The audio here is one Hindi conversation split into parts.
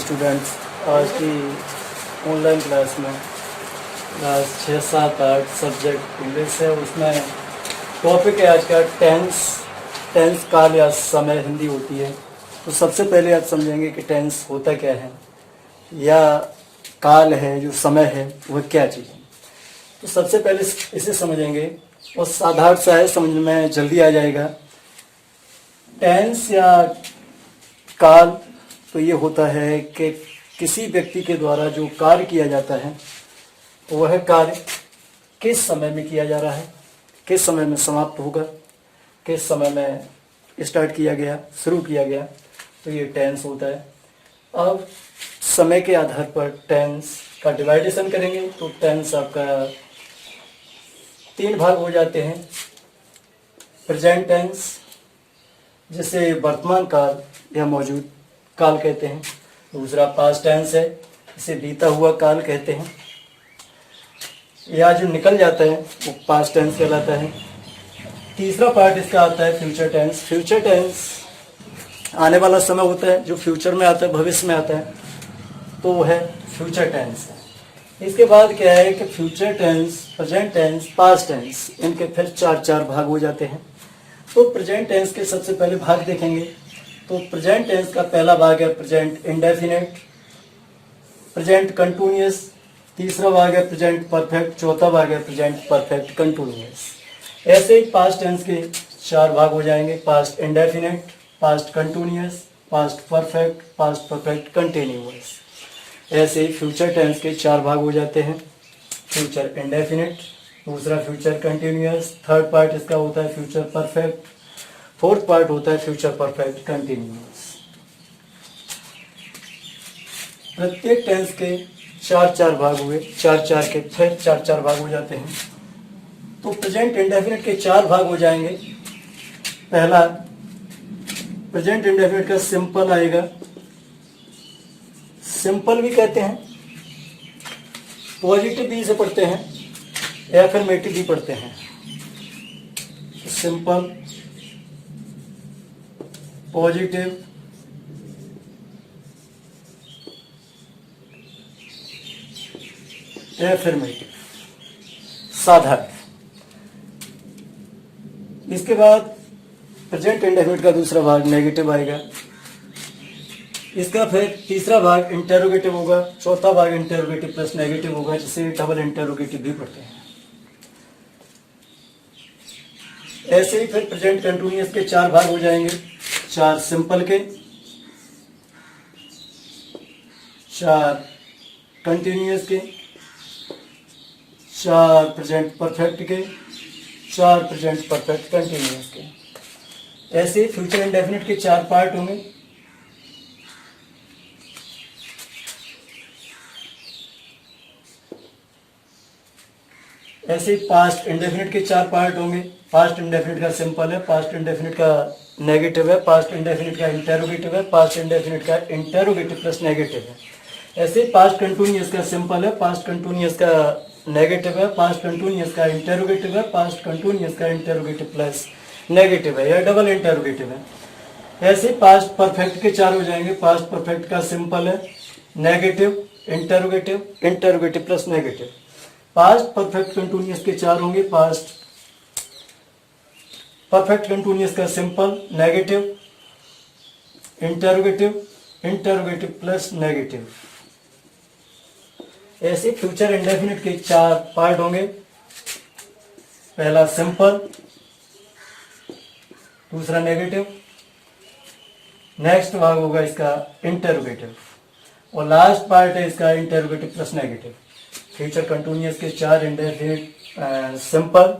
स्टूडेंट्स, आज की ऑनलाइन क्लास में क्लास 6, 7, 8 सब्जेक्ट इंग्लिश है। उसमें टॉपिक है आज का टेंस काल या समय हिंदी होती है। तो सबसे पहले आप समझेंगे कि टेंस होता क्या है या काल है, जो समय है वह क्या चीज़ है। तो सबसे पहले इसे समझेंगे और साधारण सा है, समझ में जल्दी आ जाएगा। टेंस या काल तो ये होता है कि किसी व्यक्ति के द्वारा जो कार्य किया जाता है वह कार्य किस समय में किया जा रहा है, किस समय में समाप्त होगा, किस समय में स्टार्ट किया गया, शुरू किया गया, तो ये टेंस होता है। अब समय के आधार पर टेंस का डिवाइडेशन करेंगे तो टेंस आपका 3 भाग हो जाते हैं। प्रेजेंट टेंस, जिसे वर्तमान काल या मौजूद काल कहते हैं। दूसरा पास्ट टेंस है, इसे बीता हुआ काल कहते हैं, या जो निकल जाता है वो पास्ट टेंस कहलाता है। तीसरा पार्ट इसका आता है फ्यूचर टेंस। फ्यूचर टेंस आने वाला समय होता है, जो फ्यूचर में आता है, भविष्य में आता है, तो वो है फ्यूचर टेंस है। इसके बाद क्या है कि future tense, present tense, past tense, इनके फिर 4 भाग हो जाते हैं। तो प्रेजेंट टेंस के सबसे पहले भाग देखेंगे। तो प्रेजेंट टेंस का पहला भाग है प्रेजेंट इंडेफिनिट, प्रेजेंट कंटिन्यूअस, तीसरा भाग है प्रेजेंट परफेक्ट, चौथा भाग है प्रेजेंट परफेक्ट कंटिन्यूअस। ऐसे ही पास्ट टेंस के 4 भाग हो जाएंगे। Past indefinite, past continuous, past perfect, past perfect continuous. ऐसे ही फ्यूचर टेंस के 4 भाग हो जाते हैं। फ्यूचर इंडेफिनिट, दूसरा फ्यूचर कंटिन्यूअस, थर्ड पार्ट इसका होता है फ्यूचर परफेक्ट, फोर्थ पार्ट होता है फ्यूचर परफेक्ट कंटिन्यूअस। प्रत्येक टेंस के 4 भाग हुए, 4 के फिर 4 भाग हो जाते हैं। तो प्रेजेंट इंडेफिनिट के 4 भाग हो जाएंगे। पहला प्रेजेंट इंडेफिनिट का सिंपल आएगा, सिंपल भी कहते हैं, पॉजिटिव भी इसे पढ़ते हैं, एफर्मेटिव भी पढ़ते हैं। सिंपल, पॉजिटिव, एफर्मेटिव, साधारण। इसके बाद प्रेजेंट इंडेफिनिट का दूसरा भाग नेगेटिव आएगा। इसका फिर तीसरा भाग इंटेरोगेटिव होगा, चौथा भाग इंटेरोगेटिव प्लस नेगेटिव होगा, जिसे डबल इंटेरोगेटिव भी पढ़ते हैं। ऐसे ही फिर प्रेजेंट कंटिन्यूअस के 4 भाग हो जाएंगे। 4 सिंपल के, 4 कंटिन्यूअस के, 4 प्रेजेंट परफेक्ट के, 4 प्रेजेंट परफेक्ट कंटिन्यूअस के। ऐसे ही फ्यूचर इंडेफिनिट के 4 पार्ट होंगे। ऐसे ही पास्ट इंडेफिनिट के 4 पार्ट होंगे। पास्ट इंडेफिनिट का सिंपल है, पास्ट इंडेफिनिट का नेगेटिव है, पास्ट इंडेफिनिट का इंटेरोगेटिव है, पास्ट इंडेफिनिट का इंटेरोगेटिव प्लस नेगेटिव है। ऐसे पास्ट कंटिन्यूअस का सिंपल है, पास्ट कंटिन्यूअस का नेगेटिव है, पास्ट कंटिन्यूअस का इंटेरोगेटिव है, पास्ट कंटिन्यूअस का इंटेरोगेटिव प्लस नेगेटिव है या डबल इंटेरोगेटिव है। ऐसे पास्ट परफेक्ट के 4 हो जाएंगे। पास्ट परफेक्ट का सिंपल है, negative, interrogative, interrogative plus negative. Past perfect continuous के 4 होंगे। पास्ट परफेक्ट कंटिन्यूअस का simple, negative, interrogative, interrogative plus negative. ऐसे फ्यूचर इंडेफिनिट के 4 पार्ट होंगे। पहला सिंपल, दूसरा नेगेटिव, नेक्स्ट भाग होगा इसका इंटेरोगेटिव, और लास्ट पार्ट है इसका interrogative plus negative. Future continuous के 4 इंडेफिनिट, सिंपल,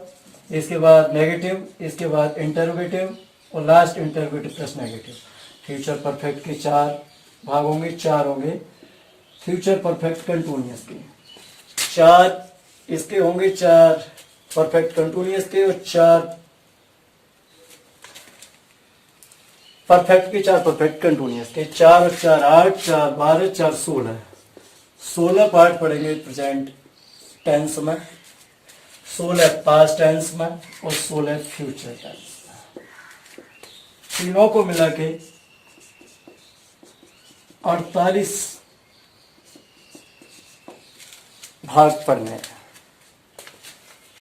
इसके बाद नेगेटिव, इसके बाद इंटेरोगेटिव और last interrogative plus negative. Future perfect के 4 भाग होंगे, 4 होंगे फ्यूचर परफेक्ट कंटिन्यूअस के। 4 इसके होंगे, 4 परफेक्ट कंटिन्यूअस के और 4 परफेक्ट के, 4 परफेक्ट कंटिन्यूअस के। 4 और 4 8, 4 12, 4 16, 16 पार्ट पढ़ेंगे प्रेजेंट टेंस में, 16 पास्ट टेंस में और 16 फ्यूचर टेंस में। तीनों को मिला के 48 भाग पढ़ने हैं।